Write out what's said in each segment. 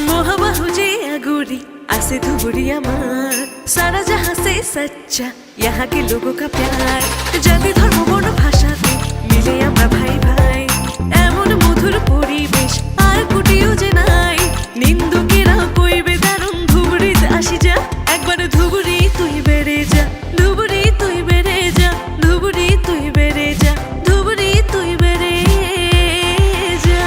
मोहबाहु जे अगूरी आसे धुबुरी अमार सारा जहां से सच्चा यहाँ के लोगों का प्यार जाति धर्म बर्ण भाषाते मिले আমরা ভাই ভাই এমন মধুর পরিবেশ আর কুটিও যে নাই নিন্দুকেরা কইবে দারুণ ধুবুরিতে আসি যা একবার ধুবুরি তুই বেড়ে যা ধুবুরি তুই বেড়ে যা ধুবুরি তুই বেড়ে যা ধুবুরি তুই বেড়ে যা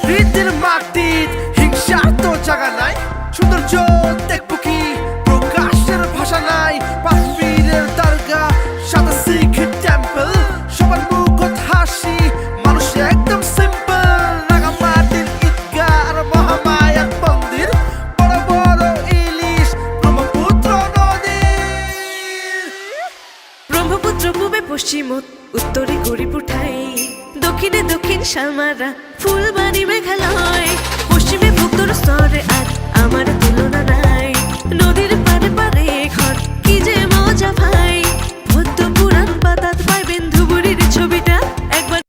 প্রীতির মাটির হিংসার তো জায়গা নাই সৌন্দর্য দেখবো কি প্রকাশের ভাষা নাই পাপীরের দরগা সাদা শিখ টেম্পল সবার মুখত হাসি মানুষ একদম সিম্পল রাঙামাটির ঈদগাহ আর মহামায়ার মন্দির বড় বড় ইলিশ ব্রহ্মপুত্র নদীর ব্রহ্মপুত্র পূবে পশ্চিমত উত্তরে গড়িপুঠাই দক্ষিণে দক্ষিণ শালমারা ফুলবাড়ি মেঘালয় পশ্চিমে ভক্তর স্তরে আর আমার তুলনা নাই নদী